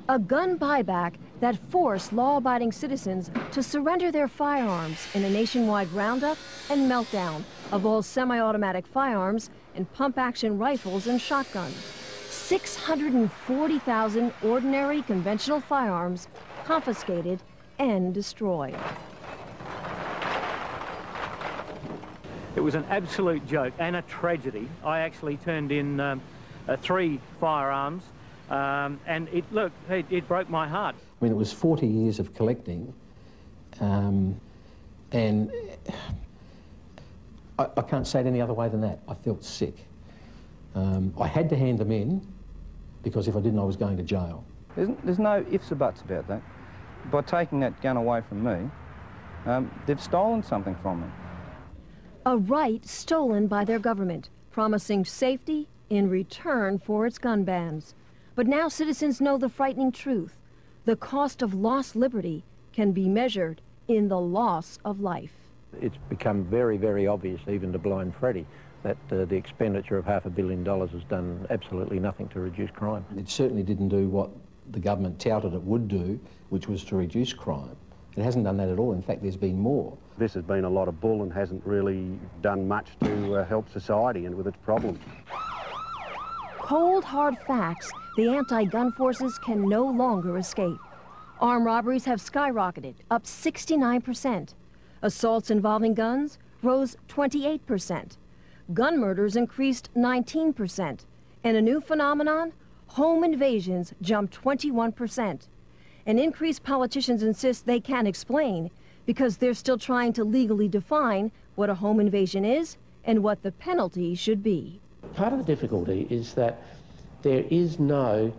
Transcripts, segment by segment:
A gun buyback that forced law-abiding citizens to surrender their firearms in a nationwide roundup and meltdown of all semi-automatic firearms and pump-action rifles and shotguns. 640,000 ordinary conventional firearms confiscated and destroyed. It was an absolute joke and a tragedy. I actually turned in 3 firearms, and it broke my heart. I mean, it was 40 years of collecting, and I can't say it any other way than that. I felt sick. I had to hand them in, because if I didn't, I was going to jail. There's no ifs or buts about that. By taking that gun away from me, they've stolen something from me. A right stolen by their government, promising safety in return for its gun bans. But now citizens know the frightening truth. The cost of lost liberty can be measured in the loss of life. It's become very, very obvious, even to blind Freddie, that the expenditure of $500 million has done absolutely nothing to reduce crime. It certainly didn't do what the government touted it would do, which was to reduce crime. It hasn't done that at all. In fact, there's been more. This has been a lot of bull and hasn't really done much to help society and with its problems. Cold, hard facts the anti-gun forces can no longer escape. Armed robberies have skyrocketed, up 69%. Assaults involving guns rose 28%. Gun murders increased 19%. And a new phenomenon, home invasions jumped 21%. An increase politicians insist they can't explain because they're still trying to legally define what a home invasion is and what the penalty should be. Part of the difficulty is that there is no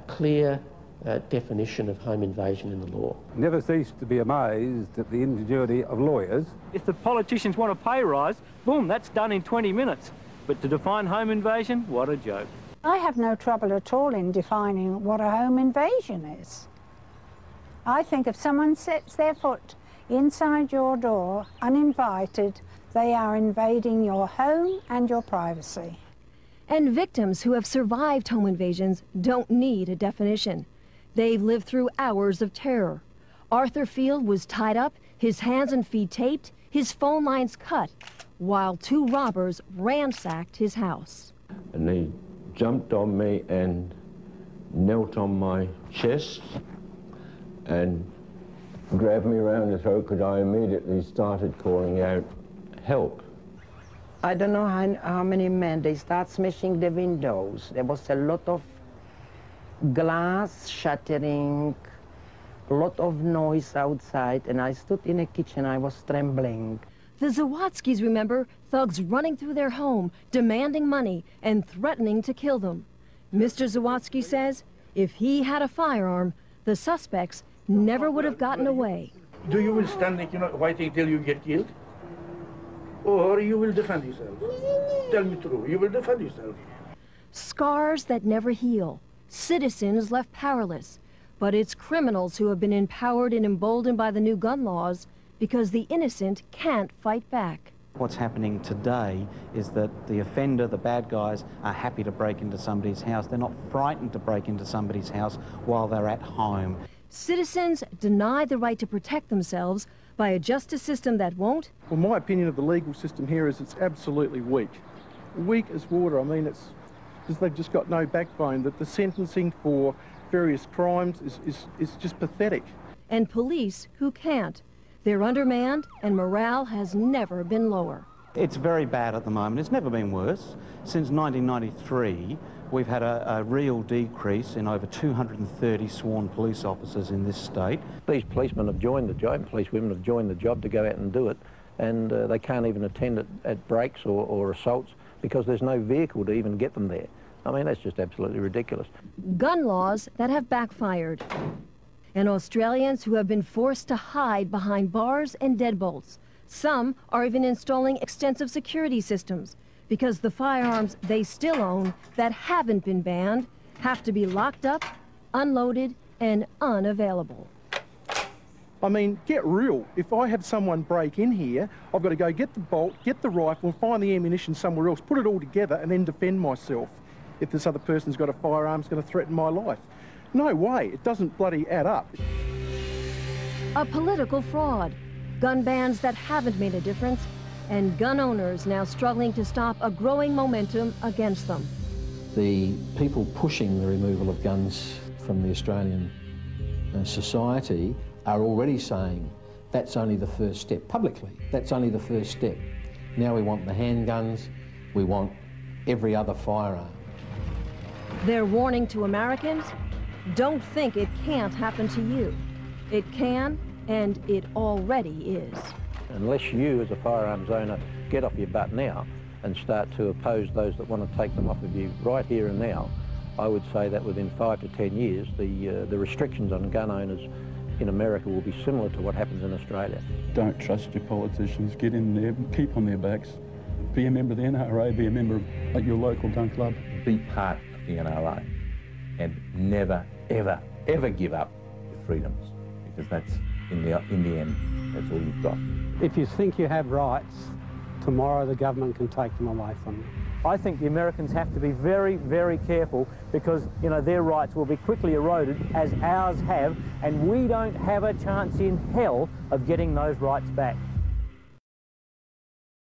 clear definition of home invasion in the law. Never cease to be amazed at the ingenuity of lawyers. If the politicians want a pay rise, boom, that's done in 20 minutes. But to define home invasion, what a joke. I have no trouble at all in defining what a home invasion is. I think if someone sets their foot inside your door uninvited, they are invading your home and your privacy. And victims who have survived home invasions don't need a definition. They've lived through hours of terror. Arthur Field was tied up, his hands and feet taped, his phone lines cut, while 2 robbers ransacked his house. And they jumped on me and knelt on my chest and grabbed me around the throat because I immediately started calling out, "Help." I don't know how many men, they start smashing the windows. There was a lot of glass shattering, a lot of noise outside, and I stood in the kitchen, I was trembling. The Zawadzkis remember thugs running through their home, demanding money and threatening to kill them. Mr. Zawadzki says if he had a firearm, the suspects never would have gotten away. Do you will stand waiting till you get killed? Or you will defend yourself? Tell me true, you will defend yourself. Scars that never heal, citizens left powerless. But it's criminals who have been empowered and emboldened by the new gun laws because the innocent can't fight back. What's happening today is that the offender, the bad guys, are happy to break into somebody's house. They're not frightened to break into somebody's house while they're at home. Citizens deny the right to protect themselves by a justice system that won't. Well, my opinion of the legal system here is it's absolutely weak. Weak as water. I mean, it's they've just got no backbone. That the sentencing for various crimes is just pathetic. And police who can't. They're undermanned and morale has never been lower. It's very bad at the moment. It's never been worse. Since 1993, we've had a real decrease in over 230 sworn police officers in this state. These policemen have joined the job, policewomen have joined the job to go out and do it, and they can't even attend at breaks or assaults because there's no vehicle to even get them there. I mean, that's just absolutely ridiculous. Gun laws that have backfired. And Australians who have been forced to hide behind bars and deadbolts. Some are even installing extensive security systems because the firearms they still own that haven't been banned have to be locked up, unloaded, and unavailable. I mean, get real. If I have someone break in here, I've got to go get the bolt, get the rifle, find the ammunition somewhere else, put it all together, and then defend myself if this other person's got a firearm that's going to threaten my life. No way, it doesn't bloody add up. A political fraud, gun bans that haven't made a difference, and gun owners now struggling to stop a growing momentum against them. The people pushing the removal of guns from the Australian society are already saying that's only the first step, publicly, that's only the first step. Now we want the handguns, we want every other firearm. They're warning to Americans, don't think it can't happen to you. It can, and it already is. Unless you, as a firearms owner, get off your butt now and start to oppose those that want to take them off of you right here and now, I would say that within 5 to 10 years, the restrictions on gun owners in America will be similar to what happens in Australia. Don't trust your politicians. Get in there, keep on their backs. Be a member of the NRA, be a member of your local gun club. Be part of the NRA and never, ever, ever give up your freedoms, because that's, in the end, that's all you've got. If you think you have rights, tomorrow the government can take them away from you. I think the Americans have to be very, very careful, because, you know, their rights will be quickly eroded, as ours have, and we don't have a chance in hell of getting those rights back.